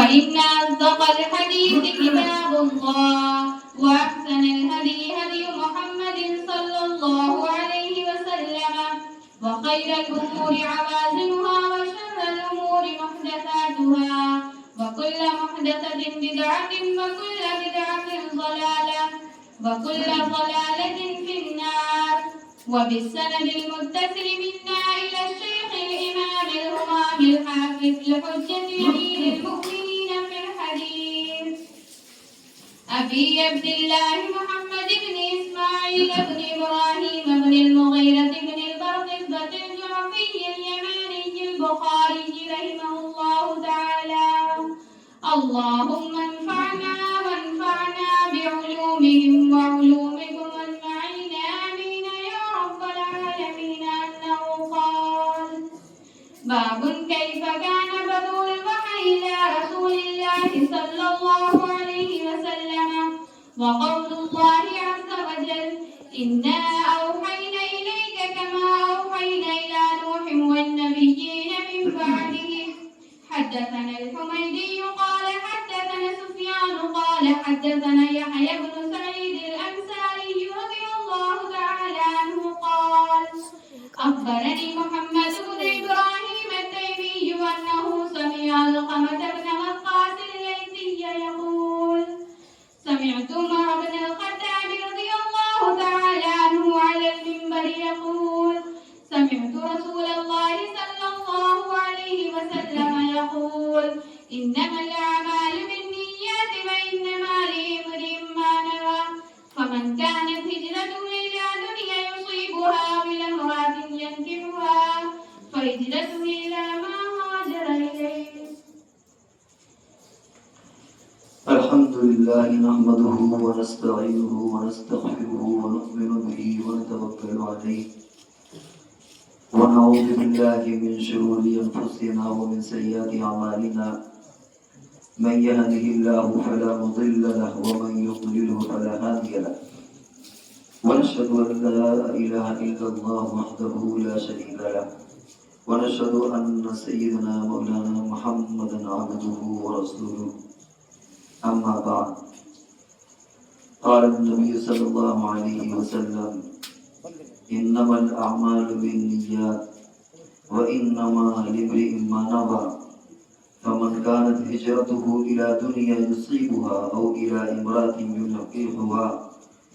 فإن أصدق الحديث كتاب الله وأحسن الهدي هدي محمد صلى الله عليه وسلم وخير الأمور عوازمها وشر الأمور محدثاتها وكل محدثة بدعة وكل بدعة ضلالة وكل ضلالة في النار. وبالسند المتصل منا إلى الشيخ الإمام الهمام الحافظ لحجة أمير المؤمنين في الحديث أبي عبد الله محمد بن إسماعيل بن إبراهيم بن المغيرة بن البرقبة الجعفي اليماني البخاري رحمه الله تعالى. اللهم انفعنا وانفعنا بعلومهم وعلومكم أجمعين آمين يا رب العالمين. أنه قال: باب كيف كان بدء الوحي إلى رسول الله صلى الله عليه وسلم وقول الله عز وجل: إنا أوحينا إليك كما أوحينا إلى نوح والنبيين من بعده. حدثنا الحميدي قال حدثنا سفيان قال حدثنا يحيى بن سعيد الأنصاري رضي الله تعالى عنه قال: أخبرني محمد بن إبراهيم التيمي أنه سمع علقمة بن وقاص الليثي يقول: سمعت عمر بن الخطاب رضي الله تعالى عنه على المنبر يقول: سمعت رسول الله صلى الله عليه وسلم يقول: إنما الأعمال بالنيات وإنما لامرئ ما نوى. فمن كانت هجرته إلى دنيا يصيبها وإلى امرأة ينكحها فهجرته إلى ما هاجر إليه. الحمد لله نحمده ونستعينه ونستغفره ونؤمن به ونتوكل عليه ونعوذ بالله من شرور أنفسنا ومن سيئات أعمالنا. من يهده الله فلا مضل له ومن يضلله فلا هادي له. ونشهد أن لا إله إلا الله وحده لا شريك له ونشهد أن سيدنا مولانا محمدا عبده ورسوله. أما بعد، قال النبي صلى الله عليه وسلم: إنما الأعمال بالنيات وإنما لامرئ ما نوى. فمن كانت هجرته إلى دنيا يصيبها أو إلى امرأة ينكحها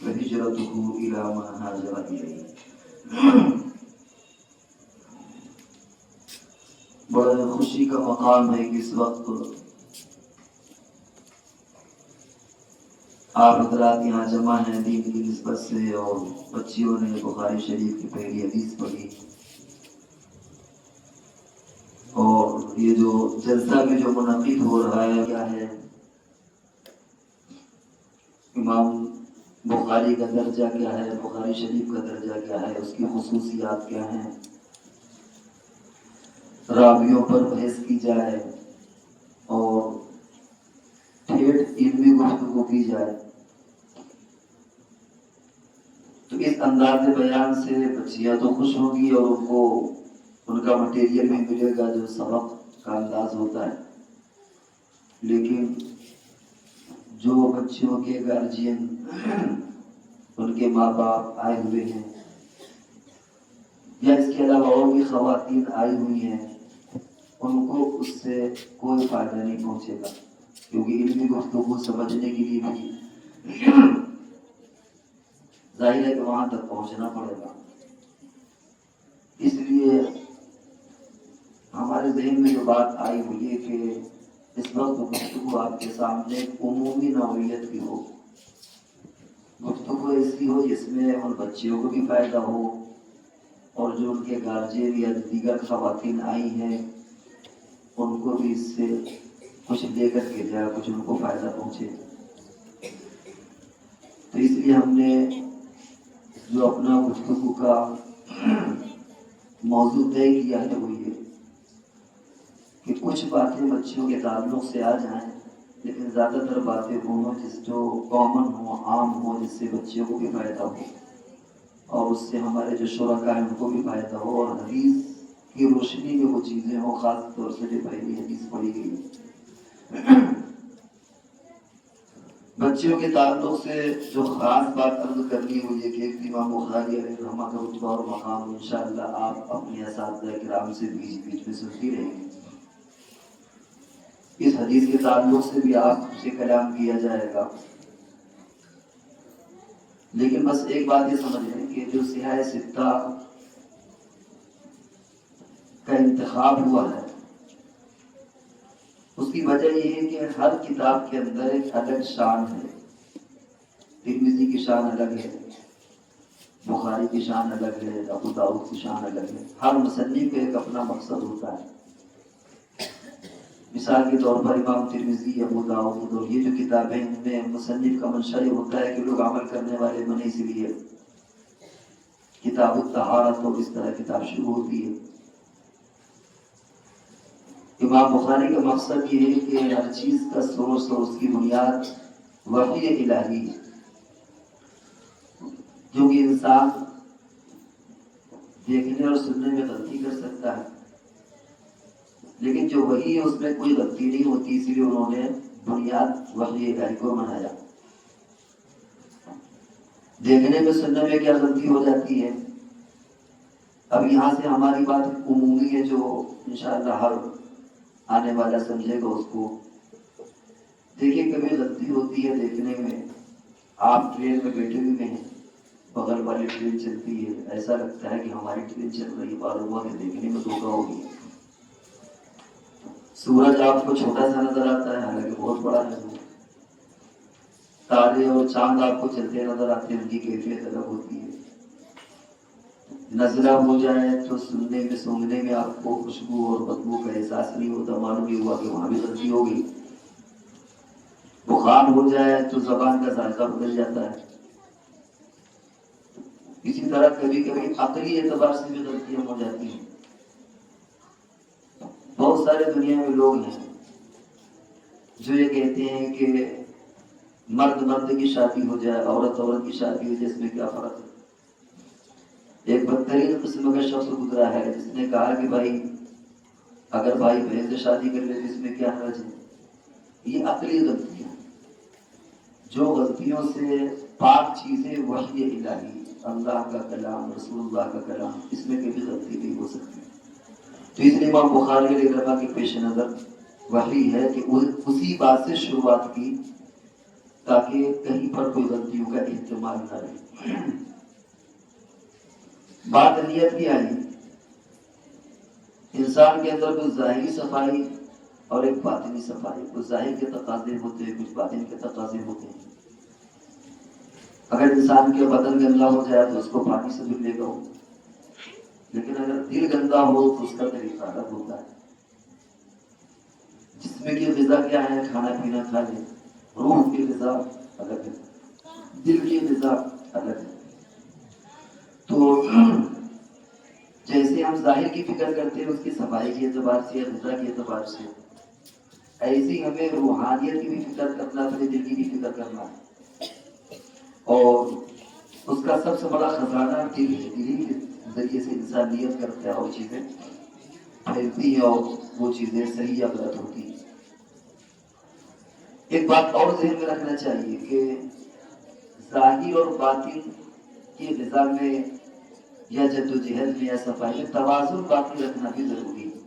فهجرته إلى ما هاجر إليه. بڑے خوشی کا مقام ہے کہ اس وقت آپ حضرات یہاں جمع ہیں دین کی نسبت سے، اور بچیوں نے بخاری شریف کی پہلی حدیث پڑھی، اور یہ جو جلسہ میں جو منعقد ہو رہا ہے کیا ہے، امام بخاری کا درجہ کیا ہے، بخاری شریف کا درجہ کیا ہے، اس کی خصوصیات کیا ہیں، راویوں پر بحث کی جائے اور ٹھیٹ علمی گفتگو کی جائے، تو اس انداز بیان سے بچیاں تو خوش ہوں گی اور ان کو ان کا مٹیریل بھی ملے گا جو سبق کا انداز ہوتا ہے. لیکن جو بچیوں کے گارجین ان کے ماں باپ آئے ہوئے ہیں یا اس کے علاوہ اور بھی خواتین آئی ہوئی ہیں، ان کو اس سے کوئی فائدہ نہیں پہنچے گا، کیونکہ علمی گفتگو سمجھنے کے لیے بھی ظاہر ہے کہ وہاں تک پہنچنا پڑے گا. اس لیے ہمارے ذہن میں جو بات آئی وہ یہ کہ اس وقت گفتگو آپ کے سامنے عمومی نوعیت کی ہو، گفتگو ایسی ہو جس میں ان بچیوں کو بھی فائدہ ہو اور جو ان کے گارجین یا دیگر خواتین آئی ہیں ان کو بھی اس سے کچھ لے کر کے جائے، کچھ ان کو فائدہ پہنچے. تو اس لیے ہم نے جو اپنا گفتگو کا موضوع طے کیا ہے وہ یہ کہ کچھ باتیں بچیوں کے تعلق سے آ جائیں، لیکن زیادہ تر باتیں وہ ہوں جس جو کامن ہوں، عام ہوں، جس سے بچیوں کو بھی فائدہ ہو اور اس سے ہمارے جو شرکاء ہیں ان کو بھی فائدہ ہو، اور حدیث کی روشنی میں وہ چیزیں ہوں، خاص طور سے جو پہلی حدیث پڑھی گئی ہے. بچیوں کے تعلق سے جو خاص بات عرض کرنی ہوئی ہے کہ ایک امام بخاری علیہ رحمہ کا رتبہ اور مقام انشاءاللہ آپ اپنے اساتذہ کرام سے بیچ بیچ میں سنتی رہیں گے. اس حدیث کے تعلق سے بھی آپ سے کلام کیا جائے گا. لیکن بس ایک بات یہ سمجھ لیں کہ جو سیاہ ستہ کا انتخاب ہوا ہے اس کی وجہ یہ ہے کہ ہر کتاب کے اندر ایک الگ شان ہے. ترمذی کی شان الگ ہے، بخاری کی شان الگ ہے، ابو داؤد کی شان الگ ہے. ہر مصنف کا ایک اپنا مقصد ہوتا ہے. مثال کے طور پر امام ترمذی، ابو داؤد اور یہ جو کتابیں ان میں مصنف کا منشا یہ ہوتا ہے کہ لوگ عمل کرنے والے بنے، اسی لیے کتاب الطہارت اور اس طرح کتاب شروع ہوتی ہے. امام بخاری کا مقصد یہ ہے کہ ہر چیز کا سورس اور اس کی بنیاد وحی الہی ہے، جو کہ انسان دیکھنے اور سننے میں غلطی کر سکتا ہے، لیکن جو وحی ہے اس میں کوئی غلطی نہیں ہوتی، اسی لیے انہوں نے بنیاد وحی الہی کو بنایا. دیکھنے میں سننے میں کیا غلطی ہو جاتی ہے؟ اب یہاں سے ہماری بات عمومی ہے جو انشاءاللہ ہر آنے والا سمجھے گا اس کو. دیکھیے کبھی غلطی ہوتی ہے دیکھنے میں. آپ ٹرین میں بیٹھے ہوئے ہیں، بغل والی ٹرین چلتی ہے، ایسا لگتا ہے کہ ہماری ٹرین چل رہی ہے، معلوم ہوا کہ دیکھنے میں دھوکہ ہو گیا. سورج آپ کو چھوٹا سا نظر آتا ہے حالانکہ بہت بڑا ہے. تارے اور چاند آپ کو چلتے نظر آتے ہیں، ان کی کیفیت الگ ہوتی ہے. نزلہ ہو جائے تو سننے میں سونگنے میں آپ کو خوشبو اور بدبو کا احساس نہیں ہوتا، معلوم یہ ہوا کہ وہاں بھی غلطی ہو گئی. بخار ہو جائے تو زبان کا ذائقہ بدل جاتا ہے. اسی طرح کبھی کبھی عقلی اعتبار سے بھی غلطیاں ہو جاتی ہیں. بہت سارے دنیا میں لوگ ہیں جو یہ کہتے ہیں کہ مرد مرد کی شادی ہو جائے، عورت عورت کی شادی ہو جائے، اس میں کیا فرق ہے؟ ایک بدترین قسم کا شخص گزرا ہے جس نے کہا کہ بھائی اگر بھائی بہن سے شادی کر لے تو اس میں کیا حرج ہے؟ یہ عقلی غلطیاں، جو غلطیوں سے پاک چیزیں وحی الہی، اللہ کا کلام، رسول اللہ کا کلام، اس میں کبھی غلطی نہیں ہو سکتی. تو اس لیے امام بخاری علیہ رحمہ کے پیش نظر وحی ہے کہ اسی بات سے شروعات کی تاکہ کہیں پر کوئی غلطیوں کا احتمال نہ رہے. بات نیت کی آئی. انسان کے اندر کچھ ظاہری صفائی اور ایک باطنی صفائی، کچھ ظاہر کے تقاضے ہوتے ہیں، کچھ باطن کے تقاضے ہوتے ہیں. اگر انسان کے بدن گندا ہو جائے تو اس کو پانی سے دھل لے گا، لیکن اگر دل گندا ہو تو اس کا طریقہ الگ ہوتا ہے. جسم کی غذا کیا ہے؟ کھانا پینا کھا لے. روح کی غذا الگ ہے، دل کی غذا الگ ہے. تو جیسے ہم ظاہر کی فکر کرتے ہیں اس کی صفائی کے اعتبار سے، غذا کے اعتبار سے، ایسی ہمیں روحانیت کی بھی فکر کرنا، اپنے دل کی بھی فکر کرنا ہے. اور اس کا سب سے بڑا خزانہ دل ہے. دل کے ذریعے سے انسان نیت کرتا ہے اور چیزیں پھیلتی ہیں اور وہ چیزیں صحیح یا غلط ہوتی ہیں. ایک بات اور ذہن میں رکھنا چاہیے کہ ظاہر اور باطن کی غذا میں یا جدوجہد میں یا صفائی میں توازن باقی رکھنا بھی ضروری ہے.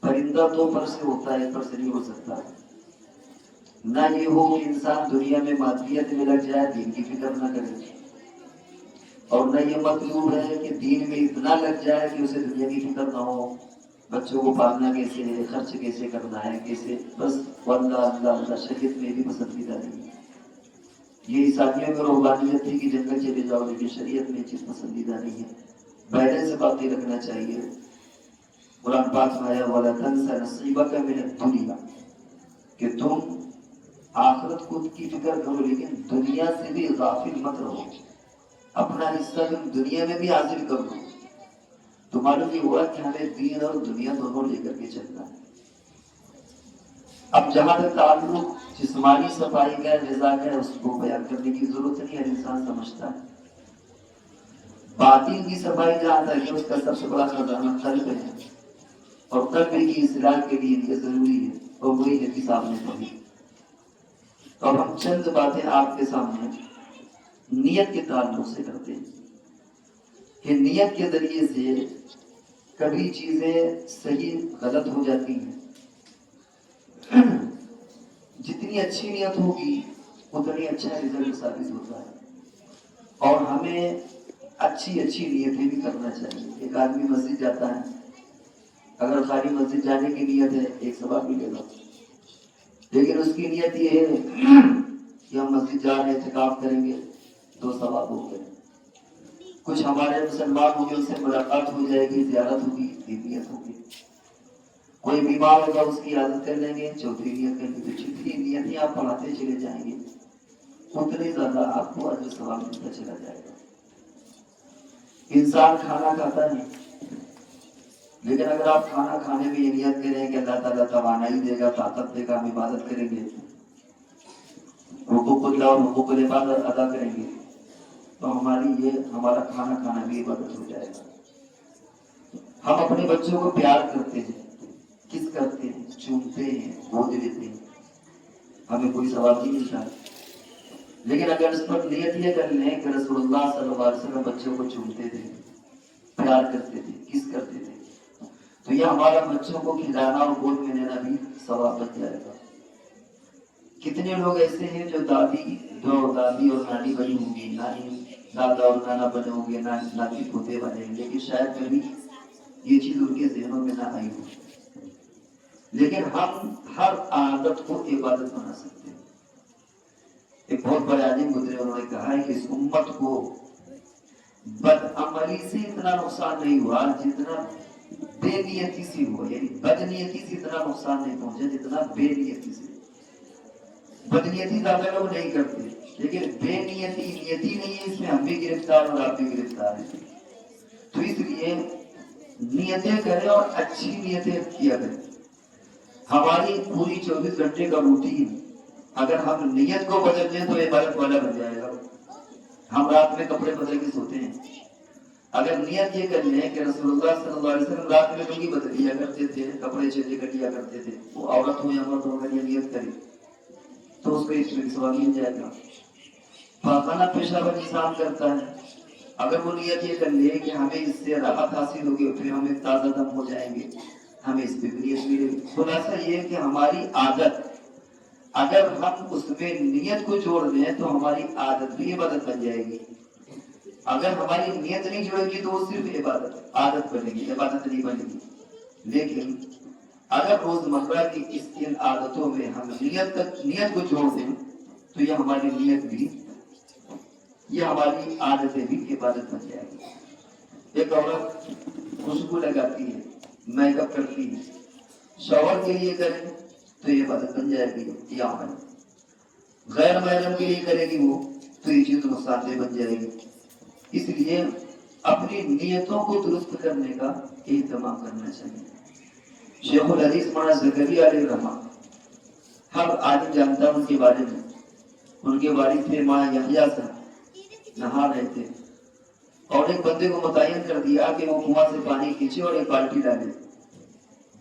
پرندہ دو پر سے ہوتا ہے، ایک پر سے نہیں ہو سکتا. نہ یہ ہو کہ انسان دنیا میں مادیت میں لگ جائے، دین کی فکر نہ کرے، اور نہ یہ مطلوب ہے کہ دین میں اتنا لگ جائے کہ اسے دنیا کی فکر نہ ہو. بچوں کو پالنا کیسے ہے، خرچ کیسے کرنا ہے، کیسے، بس اللہ اللہ اللہ. شریعت میں بھی پسندیدہ نہیں. یہ عیسائیوں میں روحانیت تھی کہ جنگل چلے جاؤ، لیکن شریعت میں چیز پسندیدہ نہیں ہے. بیلنس سے باقی رکھنا چاہیے. قرآن پاک میں آیا وَلَا تَنْسَ نَصِيبَكَ مِنَ الدُّنْيَا، کہ تم آخرت خود کی فکر کرو لیکن دنیا سے بھی غافل مت رہو. اپنا حصہ تم دنیا میں بھی حاصل کر لو. تو معلوم یہ ہوا کہ ہمیں دین اور دنیا دونوں لے کر کے چلنا ہے. اب جہاں تک تعلق جسمانی صفائی کا، غذا کا، اس کو بیان کرنے کی ضرورت نہیں، ہر انسان سمجھتا ہے. باطن کی صفائی جہاں تک ہے اس کا سب سے بڑا خزانہ قلب ہے، اور قلب کی اصلاح کے لیے یہ ضروری ہے، اور وہی نبی صاحب نے پڑھی. تو اب ہم چند باتیں آپ کے سامنے نیت کے تعلق سے کرتے ہیں کہ نیت کے ذریعے سے کبھی چیزیں صحیح غلط ہو جاتی ہیں. جتنی اچھی نیت ہوگی اتنی اچھا رزلٹ ثابت ہوتا ہے، اور ہمیں اچھی نیتیں بھی کرنا چاہیے. ایک آدمی مسجد جاتا ہے، اگر خالی مسجد جانے کی نیت ہے ایک ثواب ملے گا، لیکن اس کی نیت یہ ہے کہ ہم مسجد جا رہے ہیں اعتکاف کریں گے 2 ثواب ہو گئے. کچھ ہمارے مسلمان ہوں گے ان سے ملاقات ہو جائے گی، زیارت ہوگی، یہ نیت ہوگی. کوئی بیمار ہوگا اس کی عادت کر لیں گے، چوتھی نیت کریں گے. تو جتنی نیتیں آپ پڑھاتے چلے جائیں گے اتنے زیادہ آپ کو اجر ثواب ملتا چلا جائے گا. انسان کھانا کھاتا ہے، لیکن اگر آپ کھانا کھانے میں یہ نیت کریں کہ اللہ تعالیٰ توانائی دے گا، طاقت دے گا، ہم عبادت کریں گے، حقوق اللہ اور حقوق العباد ادا کریں گے، تو ہمارا کھانا کھانا بھی عبادت ہو جائے گا. ہم اپنے بچوں کو پیار کرتے ہیں، کس کرتے ہیں؟ چومتے ہیں، گود لیتے ہیں، ہمیں کوئی ثواب نہیں ملتا. لیکن اگر اس پر نیت یہ کر لیں کہ رسول اللہ صلی اللہ علیہ وسلم بچوں کو چومتے تھے، پیار کرتے تھے، کس کرتے تھے، تو یہ ہمارا بچوں کو کھلانا اور گود میں لینا بھی ثواب بن جائے گا. کتنے لوگ ایسے ہیں جو دادی اور نانی بنی ہوں گی، نانی دادا اور نانا بنے ہوں گے، ناتی پوتے بنے ہیں، لیکن شاید کبھی یہ چیز ان کے ذہنوں میں نہ آئی ہو. لیکن ہم ہر عادت کو عبادت بنا سکتے ہیں. ایک بہت بڑے عالم گزرے، انہوں نے کہا ہے کہ اس امت کو بدعملی سے اتنا نقصان نہیں ہوا جتنا بے نیتی سے ہوا. یعنی بد نیتی سے اتنا نقصان نہیں پہنچا جتنا بے نیتی سے. بد نیتی زیادہ لوگ نہیں کرتے، لیکن بے نیتی نہیں ہے، اس میں ہم بھی گرفتار اور آپ بھی گرفتار ہیں. تو اس لیے نیتیں کریں اور اچھی نیتیں کیا کریں. ہماری پوری 24 گھنٹے کا روٹین اگر ہم نیت کو بدل لیں تو عبادت والا بن جائے گا. ہم رات میں کپڑے بدل کے سوتے ہیں، اگر نیت یہ کر لیں کہ رسول اللہ صلی اللہ علیہ وسلم رات میں لنگی بدل لیا کرتے تھے، کپڑے چینج کر لیا کرتے تھے، وہ عورت ہو یا مرد ہو اگر یہ نیت کرے تو اس کو اس میں ثواب مل جائے گا. پاخانہ پیشاب انسان کرتا ہے، اگر وہ نیت یہ کر لے کہ ہمیں اس سے راحت حاصل ہوگی پھر ہم ایک تازہ دم ہو جائیں گے، ہمیں اس پہ نیت ملے گی. خلاصہ یہ ہے کہ ہماری عادت اگر ہم اس میں نیت کو جوڑ دیں تو ہماری عادت بھی عبادت بن جائے گی. اگر ہماری نیت نہیں جڑے گی تو وہ صرف عادت بنے گی، عبادت نہیں بنے گی. لیکن اگر روزمرہ کی ان عادتوں میں ہم نیت کو جوڑ دیں تو یہ ہماری عادتیں بھی عبادت بن جائے گی. ایک عورت خوشبو لگاتی ہے، میک اپ کرتی ہے، شوہر کے لیے کرے تو یہ عبادت بن جائے گی. یا عمل غیر محرم کے لیے کرے گی وہ تو یہ چیز نقصان دہ بن جائے گی. اس لیے اپنی نیتوں کو درست کرنے کا اہتمام کرنا چاہیے. شیخ الحدیث مولانا زکریا علیہ الرحمہ ہر آدمی جانتا ہے ان کے بارے میں. ان کے والد تھے ماں یحییٰ صاحب، نہا رہے تھے اور ایک بندے کو متعین کر دیا کہ وہ کنواں سے پانی کھینچے اور ایک بالٹی ڈالے.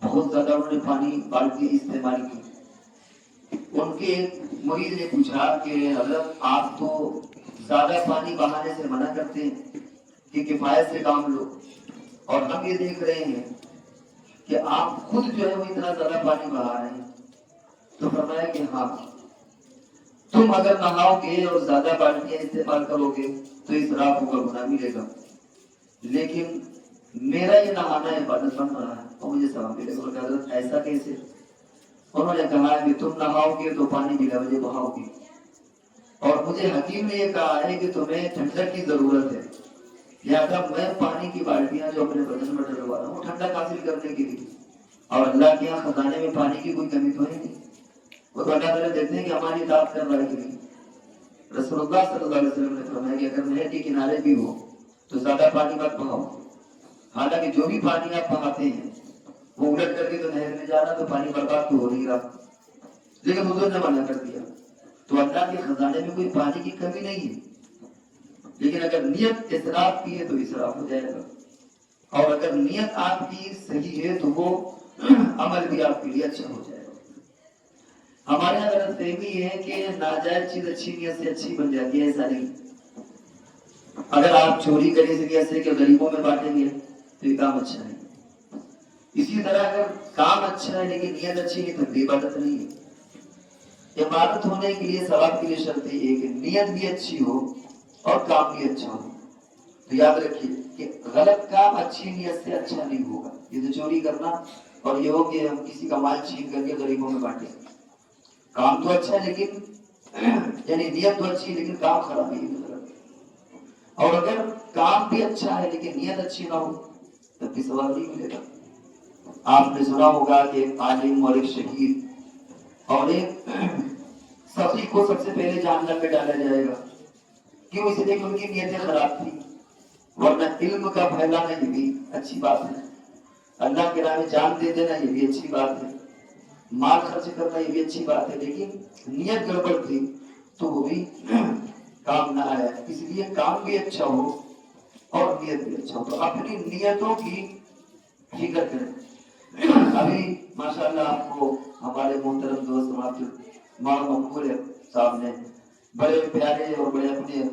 بہت زیادہ انہوں نے پانی بالٹی استعمال کی. ان کے مرید نے پوچھا کہ حضرت آپ تو زیادہ پانی بہانے سے منع کرتے ہیں کہ کفایت سے کام لو، اور ہم یہ دیکھ رہے ہیں کہ آپ خود جو ہے وہ اتنا زیادہ پانی بہا رہے ہیں. تو فرمایا کہ ہاں، تم اگر نہاؤ گے اور زیادہ بالٹیاں استعمال کرو گے تو اسراف ہوگا، گناہ ملے گا، لیکن میرا یہ نہانا عبادت بن رہا ہے اور مجھے ثواب ملے گا. حضرت ایسا کیسے؟ انہوں نے کہا کہ تم نہاؤ گے تو پانی بلا وجہ بہاؤ گے، اور مجھے حکیم نے یہ کہا ہے کہ تمہیں ٹھنڈک کی ضرورت ہے، لہٰذا میں پانی کی بالٹیاں جو اپنے بدن میں ڈلوا رہا ہوں ٹھنڈک حاصل کرنے کے لیے. اور اللہ کے یہاں خزانے میں پانی کی کوئی کمی تو ہے نہیں. وہ تو اللہ تعالیٰ دیکھتے ہیں کہ ہماری اطاعت کر رہا ہے کہ نہیں. رسول اللہ صلی اللہ علیہ وسلم نے فرمایا کہ اگر نہر کے کنارے بھی ہو تو زیادہ پانی مت بہاؤ. حالانکہ جو بھی پانی آپ بہاتے ہیں وہ الٹ کر کے تو نہر میں جا رہا تو پانی برباد تو ہو نہیں رہا، لیکن حضور نے منع کر دیا. تو اللہ کے خزانے میں کوئی پانی کی کمی نہیں ہے، لیکن اگر نیت اسراف کی ہے تو اسراف ہو جائے گا، اور اگر نیت آپ کی صحیح ہے تو وہ عمل بھی آپ کے لیے اچھا ہو جائے گا. ہمارے ہمارے یہاں غلط فہمی ہے کہ ناجائز چیز اچھی نیت سے اچھی بن جاتی ہے، ایسا نہیں۔ اگر آپ چوری کریں اس نیت سے کہ غریبوں میں بانٹیں گے تو یہ کام اچھا ہے۔ اسی طرح اگر کام اچھا ہے لیکن نیت اچھی نہیں تو عبادت نہیں ہے۔ عبادت ہونے کے لیے، ثواب کے لیے شرط یہ ہے کہ نیت بھی اچھی ہو اور کام بھی اچھا ہو۔ تو یاد رکھیے کہ غلط کام اچھی نیت سے اچھا نہیں ہوگا۔ یہ تو چوری کرنا اور یہ ہو کہ ہم کسی کا مال چھین کر کے غریبوں میں بانٹیں، کام تو اچھا ہے لیکن یعنی نیت تو اچھی لیکن کام خراب ہے، یہ غلط ہے۔ اور اگر کام بھی اچھا ہے لیکن نیت اچھی نہ ہو تب بھی ثواب نہیں ملے گا۔ آپ نے سنا ہوگا کہ ایک عالم اور ایک شہید اور ایک سخی کو سب سے پہلے جہنم میں ڈالا جائے گا۔ کیوں؟ اس لیے کہ ان کی نیتیں خراب تھی، ورنہ علم کا پھیلانا یہ بھی اچھی بات ہے، اللہ کے راہ میں جان دے دینا یہ بھی اچھی بات ہے، مال خرچ کرنا یہ بھی اچھی بات ہے، لیکن نیت گڑبڑ تھی تو وہ بھی کام نہ آیا۔ اس لیے کام بھی اچھا ہو اور نیت بھی اچھا ہو، تو اپنی نیتوں کی فکر کریں۔ ابھی ماشاءاللہ آپ کو ہمارے محترم دوست مولانا مقبول صاحب نے بڑے پیارے اور بڑے اپنے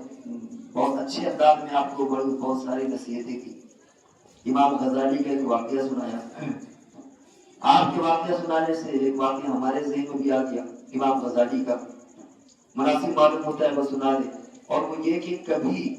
بہت اچھے انداز میں آپ کو بہت ساری نصیحتیں کی۔ امام غزالی کا ایک واقعہ سنایا۔ آپ کے واقعہ سنانے سے ایک واقعہ ہمارے ذہن میں بھی آ گیا، امام غزالی کا مناسب معلوم ہوتا ہے وہ سنا دے، اور وہ یہ کہ کبھی